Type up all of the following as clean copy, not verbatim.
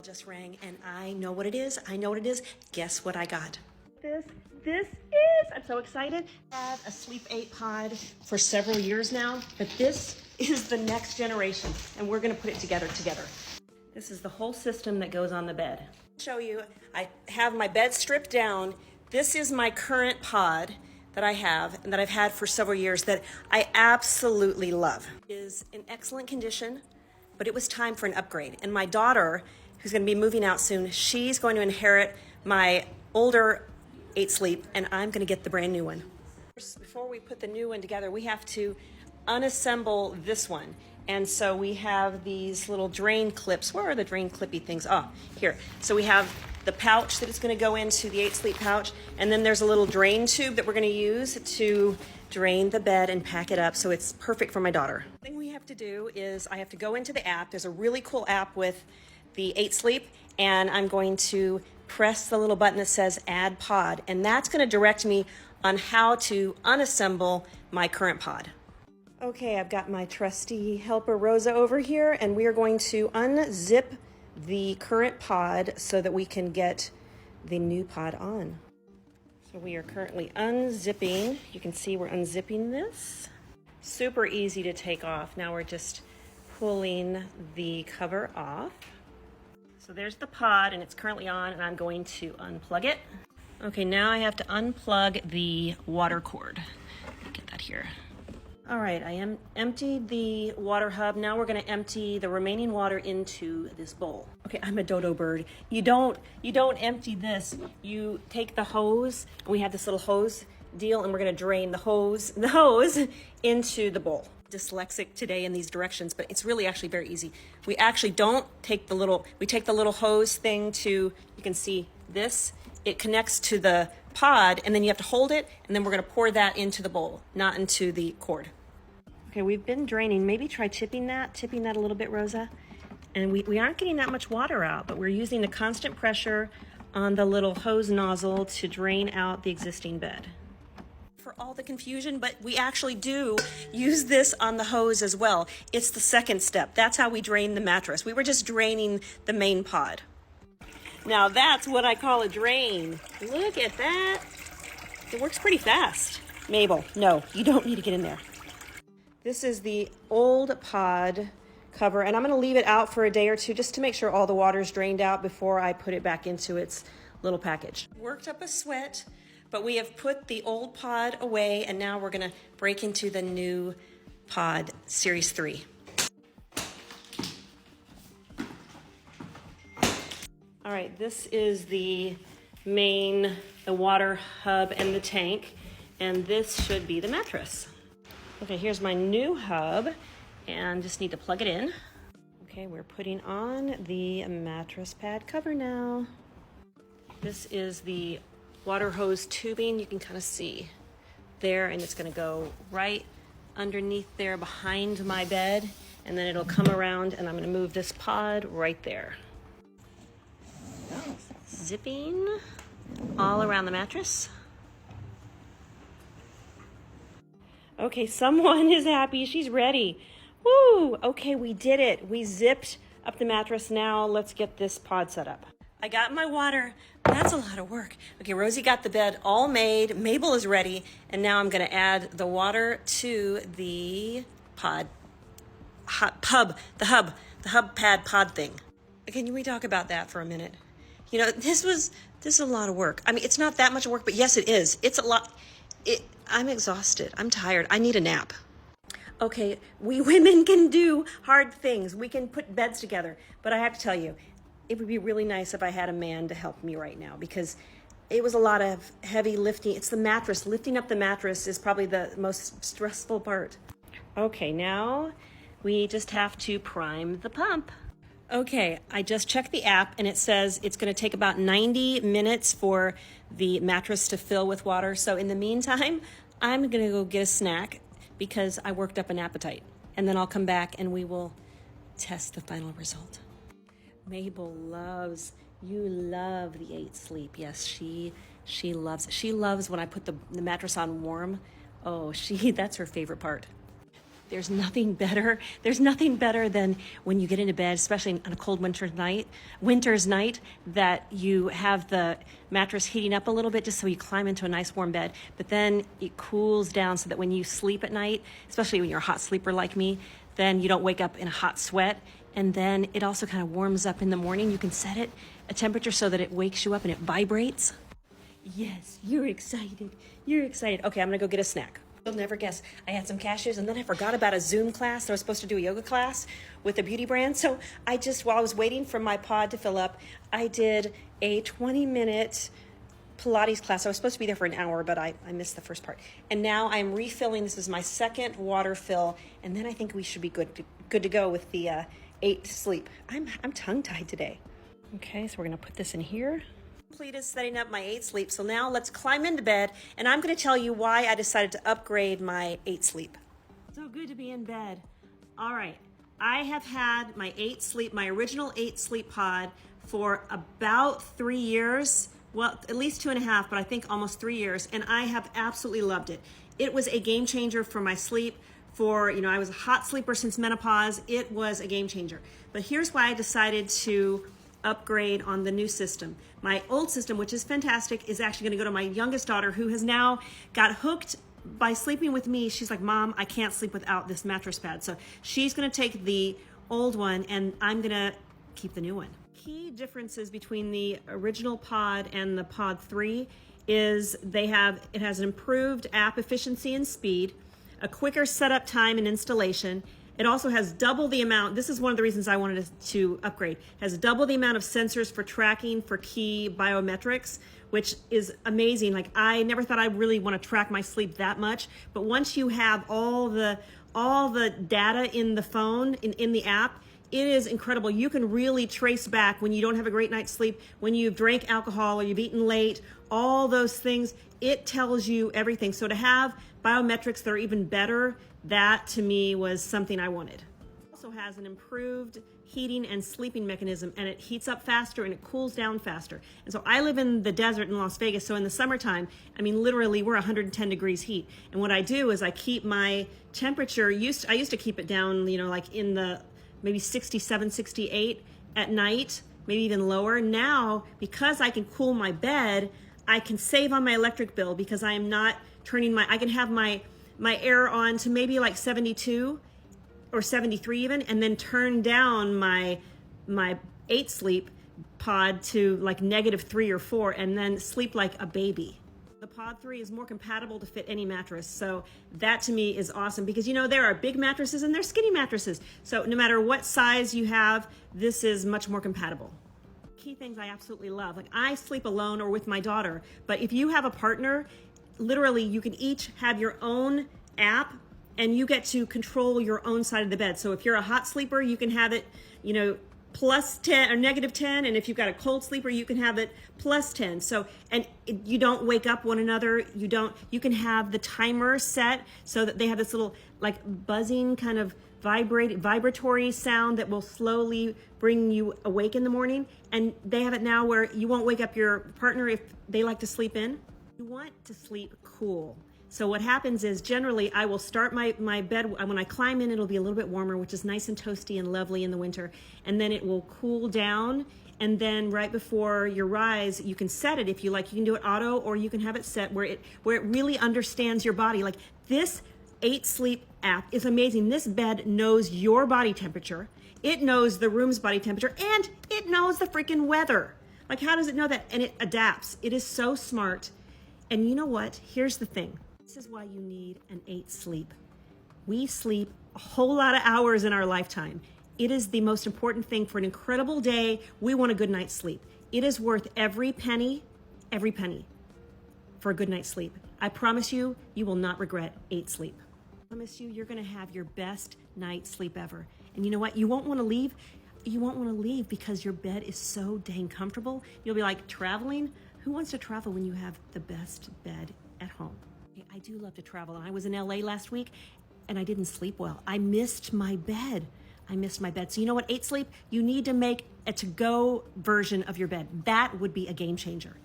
Just rang and I know what it is. I know what it is. Guess what I got? I'm so excited. I have a Sleep 8 pod for several years now, but this is the next generation and we're gonna put it together. This is the whole system that goes on the bed. I'll show you, I have my bed stripped down. This is my current pod that I have and that I've had for several years that I absolutely love. It is in excellent condition, but it was time for an upgrade. And my daughter, who's gonna be moving out soon, she's going to inherit my older 8 Sleep, and I'm gonna get the brand new one. Before we put the new one together, we have to unassemble this one. And so we have these little drain clips. Where are the drain clippy things? Oh, here. So we have the pouch that it's gonna go into, the 8 Sleep pouch, and then there's a little drain tube that we're gonna use to drain the bed and pack it up so it's perfect for my daughter. The thing we have to do is I have to go into the app. There's a really cool app with the 8 Sleep, and I'm going to press the little button that says Add Pod, and that's going to direct me on how to unassemble my current pod. Okay, I've got my trusty helper Rosa over here, and we are going to unzip the current pod so that we can get the new pod on. So we are currently unzipping. You can see we're unzipping this. Super easy to take off. Now we're just pulling the cover off. So there's the pod and it's currently on, and I'm going to unplug it. Okay, now I have to unplug the water cord. Let me get that here. All right, I emptied the water hub. Now we're gonna empty the remaining water into this bowl. Okay, I'm a dodo bird. You don't empty this. You take the hose, and we have this little hose deal, and we're gonna drain the hose into the bowl. Dyslexic today in these directions, but it's really actually very easy. We actually don't take we take the little hose thing to, you can see this, it connects to the pod, and then you have to hold it, and then we're gonna pour that into the bowl, not into the cord. Okay, we've been draining. Maybe try tipping that a little bit, Rosa. And we aren't getting that much water out, but we're using the constant pressure on the little hose nozzle to drain out the existing bed. For all the confusion, but we actually do use this on the hose as well. It's the second step. That's how we drain the mattress. We were just draining the main pod. Now that's what I call a drain. Look at that. It works pretty fast. Mabel, no, you don't need to get in there. This is the old pod cover, and I'm gonna leave it out for a day or two just to make sure all the water's drained out before I put it back into its little package. Worked up a sweat. But we have put the old pod away, and now we're gonna break into the new pod, Series 3. All right, this is the main, the water hub and the tank, and this should be the mattress. Okay, here's my new hub, and just need to plug it in. Okay, we're putting on the mattress pad cover now. This is the water hose tubing, you can kind of see there, and it's going to go right underneath there behind my bed, and then it'll come around, and I'm going to move this pod right there. Zipping all around the mattress. Okay, someone is happy. She's ready. Woo! Okay, we did it. We zipped up the mattress. Now let's get this pod set up. I got my water. That's a lot of work. Okay, Rosie got the bed all made. Mabel is ready. And now I'm going to add the water to the the hub pad pod thing. Can we talk about that for a minute? You know, this is a lot of work. I mean, it's not that much work, but yes, it is. It's a lot. I'm exhausted. I'm tired. I need a nap. Okay, we women can do hard things. We can put beds together. But I have to tell you, it would be really nice if I had a man to help me right now, because it was a lot of heavy lifting. It's the mattress. Lifting up the mattress is probably the most stressful part. Okay, now we just have to prime the pump. Okay, I just checked the app and it says it's going to take about 90 minutes for the mattress to fill with water. So in the meantime, I'm going to go get a snack because I worked up an appetite. And then I'll come back and we will test the final result. Mabel loves, you love the 8 Sleep. Yes, she loves when I put the mattress on warm. Oh, that's her favorite part. There's nothing better. There's nothing better than when you get into bed, especially on a cold winter's night, that you have the mattress heating up a little bit just so you climb into a nice warm bed. But then it cools down so that when you sleep at night, especially when you're a hot sleeper like me, then you don't wake up in a hot sweat. And then it also kind of warms up in the morning. You can set it a temperature so that it wakes you up and it vibrates. Yes, you're excited. You're excited. Okay, I'm gonna go get a snack. You'll never guess. I had some cashews and then I forgot about a Zoom class. I was supposed to do a yoga class with a beauty brand. So while I was waiting for my pod to fill up, I did a 20-minute Pilates class. I was supposed to be there for an hour, but I missed the first part. And now I'm refilling. This is my second water fill. And then I think we should be good to go with the 8 Sleep. I'm tongue-tied today. Okay, so we're gonna put this in here. Completed setting up my 8 Sleep. So now let's climb into bed and I'm going to tell you why I decided to upgrade my 8 Sleep. So good to be in bed. All right. I have had my 8 Sleep, my original 8 Sleep pod for about 3 years. Well, at least 2.5, but I think almost 3 years. And I have absolutely loved it. It was a game changer for my sleep. I was a hot sleeper since menopause. It was a game changer. But here's why I decided to upgrade on the new system. My old system, which is fantastic, is actually gonna go to my youngest daughter, who has now got hooked by sleeping with me. She's like, Mom, I can't sleep without this mattress pad. So she's gonna take the old one and I'm gonna keep the new one. Key differences between the original pod and the pod 3 is it has an improved app efficiency and speed, a quicker setup time and installation. It also has double the amount, this is one of the reasons I wanted to upgrade, has double the amount of sensors for tracking for key biometrics, which is amazing. Like, I never thought I really want to track my sleep that much, but once you have all the data in the phone, in the app, it is incredible. You can really trace back when you don't have a great night's sleep, when you've drank alcohol or you've eaten late, all those things. It tells you everything. So to have biometrics that are even better, that to me was something I wanted. It also has an improved heating and sleeping mechanism, and it heats up faster and it cools down faster. And so I live in the desert in Las Vegas, so in the summertime, I mean, literally we're 110 degrees heat. And what I do is I keep my temperature, I used to keep it down, like in the maybe 67, 68 at night, maybe even lower. Now, because I can cool my bed, I can save on my electric bill because I am not I can have my air on to maybe like 72 or 73 even, and then turn down my 8 Sleep pod to like -3 or 4 and then sleep like a baby. The pod 3 is more compatible to fit any mattress. So that to me is awesome because there are big mattresses and there's skinny mattresses. So no matter what size you have, this is much more compatible. Key things I absolutely love. Like, I sleep alone or with my daughter, but if you have a partner, literally you can each have your own app and you get to control your own side of the bed. So if you're a hot sleeper, you can have it, +10 or -10, and if you've got a cold sleeper, you can have it +10. So, you don't wake up one another. You can have the timer set so that they have this little like buzzing kind of vibratory sound that will slowly bring you awake in the morning. And they have it now where you won't wake up your partner if they like to sleep in. You want to sleep cool. So what happens is generally I will start my bed, when I climb in, it'll be a little bit warmer, which is nice and toasty and lovely in the winter. And then it will cool down. And then right before your rise, you can set it if you like. You can do it auto, or you can have it set where it really understands your body. Like, this 8 Sleep app is amazing. This bed knows your body temperature. It knows the room's body temperature, and it knows the freaking weather. Like, how does it know that? And it adapts. It is so smart. And you know what? Here's the thing. This is why you need an 8 Sleep. We sleep a whole lot of hours in our lifetime. It is the most important thing for an incredible day. We want a good night's sleep. It is worth every penny for a good night's sleep. I promise you, you will not regret 8 Sleep. I promise you, you're gonna have your best night's sleep ever. And you know what? You won't wanna leave. You won't wanna leave because your bed is so dang comfortable. You'll be like, traveling? Who wants to travel when you have the best bed at home? I do love to travel. I was in LA last week and I didn't sleep well. I missed my bed. So you know what, 8 Sleep, you need to make a to-go version of your bed. That would be a game changer.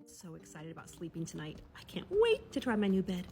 So excited about sleeping tonight. I can't wait to try my new bed.